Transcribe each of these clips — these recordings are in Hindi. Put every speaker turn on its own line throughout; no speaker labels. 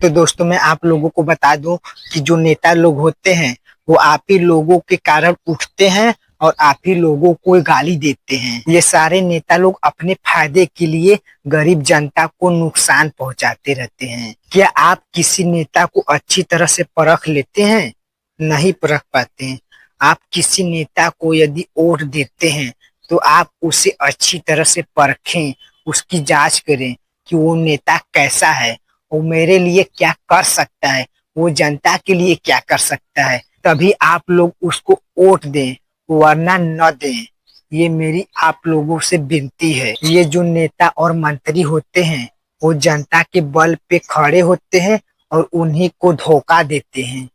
तो दोस्तों मैं आप लोगों को बता दूं कि जो नेता लोग होते हैं वो आप ही लोगों के कारण उठते हैं और आप ही लोगों को गाली देते हैं। ये सारे नेता लोग अपने फायदे के लिए गरीब जनता को नुकसान पहुंचाते रहते हैं। क्या आप किसी नेता को अच्छी तरह से परख लेते हैं? नहीं परख पाते हैं। आप किसी नेता को यदि वोट देते हैं तो आप उसे अच्छी तरह से परखें, उसकी जांच करें कि वो नेता कैसा है, वो मेरे लिए क्या कर सकता है, वो जनता के लिए क्या कर सकता है, तभी आप लोग उसको वोट दें, वरना न दें। ये मेरी आप लोगों से विनती है। ये जो नेता और मंत्री होते हैं वो जनता के बल पे खड़े होते हैं और उन्हीं को धोखा देते हैं।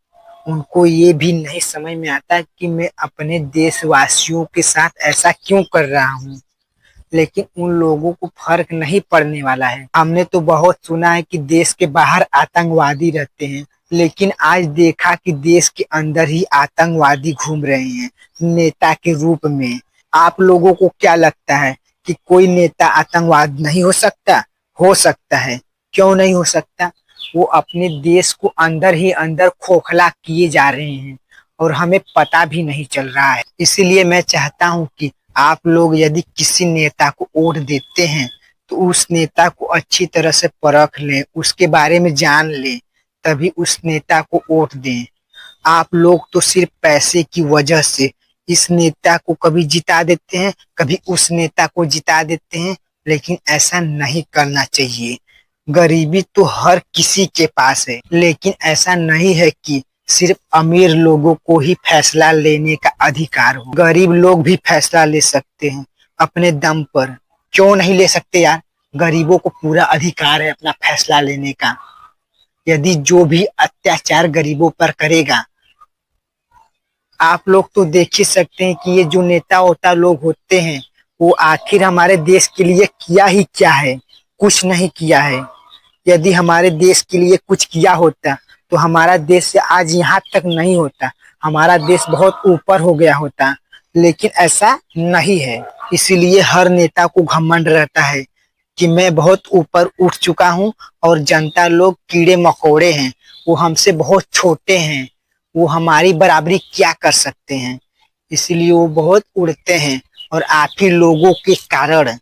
उनको ये भी नहीं समझ में आता कि मैं अपने देशवासियों के साथ ऐसा क्यों कर रहा हूँ, लेकिन उन लोगों को फर्क नहीं पड़ने वाला है। हमने तो बहुत सुना है कि देश के बाहर आतंकवादी रहते हैं, लेकिन आज देखा कि देश के अंदर ही आतंकवादी घूम रहे हैं नेता के रूप में। आप लोगों को क्या लगता है कि कोई नेता आतंकवाद नहीं हो सकता? हो सकता है। क्यों नहीं हो सकता? वो अपने देश को अंदर ही अंदर खोखला किए जा रहे हैं और हमें पता भी नहीं चल रहा है। इसीलिए मैं चाहता हूँ कि आप लोग यदि किसी नेता को वोट देते हैं तो उस नेता को अच्छी तरह से परख लें, उसके बारे में जान लें, तभी उस नेता को वोट दें। आप लोग तो सिर्फ पैसे की वजह से इस नेता को कभी जिता देते हैं, कभी उस नेता को जिता देते हैं, लेकिन ऐसा नहीं करना चाहिए। गरीबी तो हर किसी के पास है, लेकिन ऐसा नहीं है कि सिर्फ अमीर लोगों को ही फैसला लेने का अधिकार हो। गरीब लोग भी फैसला ले सकते हैं अपने दम पर। क्यों नहीं ले सकते यार? गरीबों को पूरा अधिकार है अपना फैसला लेने का। यदि जो भी अत्याचार गरीबों पर करेगा, आप लोग तो देख ही सकते हैं कि ये जो नेता वोता लोग होते हैं वो आखिर हमारे देश के लिए किया ही क्या है? कुछ नहीं किया है। यदि हमारे देश के लिए कुछ किया होता तो हमारा देश आज यहाँ तक नहीं होता, हमारा देश बहुत ऊपर हो गया होता, लेकिन ऐसा नहीं है। इसीलिए हर नेता को घमंड रहता है कि मैं बहुत ऊपर उठ चुका हूँ और जनता लोग कीड़े मकोड़े हैं, वो हमसे बहुत छोटे हैं, वो हमारी बराबरी क्या कर सकते हैं। इसलिए वो बहुत उड़ते हैं और आप ही लोगों के कारण।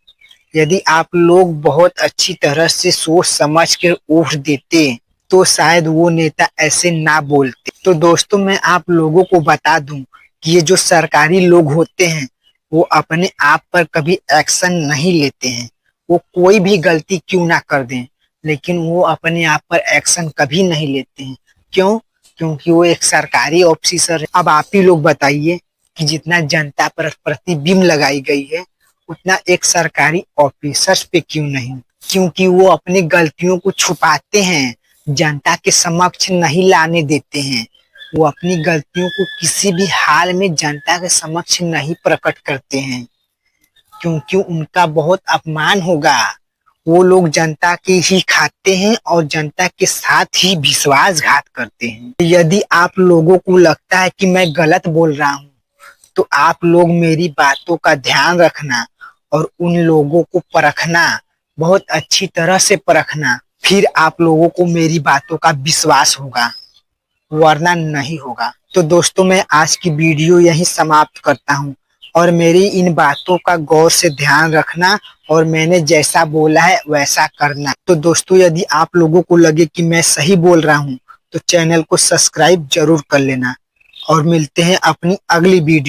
यदि आप लोग बहुत अच्छी तरह से सोच समझ कर वोट देते तो शायद वो नेता ऐसे ना बोलते। तो दोस्तों मैं आप लोगों को बता दूं कि ये जो सरकारी लोग होते हैं वो अपने आप पर कभी एक्शन नहीं लेते हैं। वो कोई भी गलती क्यों ना कर दें, लेकिन वो अपने आप पर एक्शन कभी नहीं लेते हैं। क्यों? क्योंकि वो एक सरकारी ऑफिसर है। अब आप ही लोग बताइए कि जितना जनता पर प्रतिबिंब लगाई गई है उतना एक सरकारी ऑफिसर्स पे क्यों नहीं? क्योंकि वो अपनी गलतियों को छुपाते हैं, जनता के समक्ष नहीं लाने देते हैं। वो अपनी गलतियों को किसी भी हाल में जनता के समक्ष नहीं प्रकट करते हैं, क्योंकि उनका बहुत अपमान होगा। वो लोग जनता के ही खाते हैं और जनता के साथ ही विश्वासघात करते हैं। यदि आप लोगों को लगता है कि मैं गलत बोल रहा हूँ तो आप लोग मेरी बातों का ध्यान रखना और उन लोगों को परखना, बहुत अच्छी तरह से परखना, फिर आप लोगों को मेरी बातों का विश्वास होगा, वरना नहीं होगा। तो दोस्तों मैं आज की वीडियो यहीं समाप्त करता हूँ और मेरी इन बातों का गौर से ध्यान रखना और मैंने जैसा बोला है वैसा करना। तो दोस्तों यदि आप लोगों को लगे कि मैं सही बोल रहा हूँ तो चैनल को सब्सक्राइब जरूर कर लेना और मिलते हैं अपनी अगली वीडियो।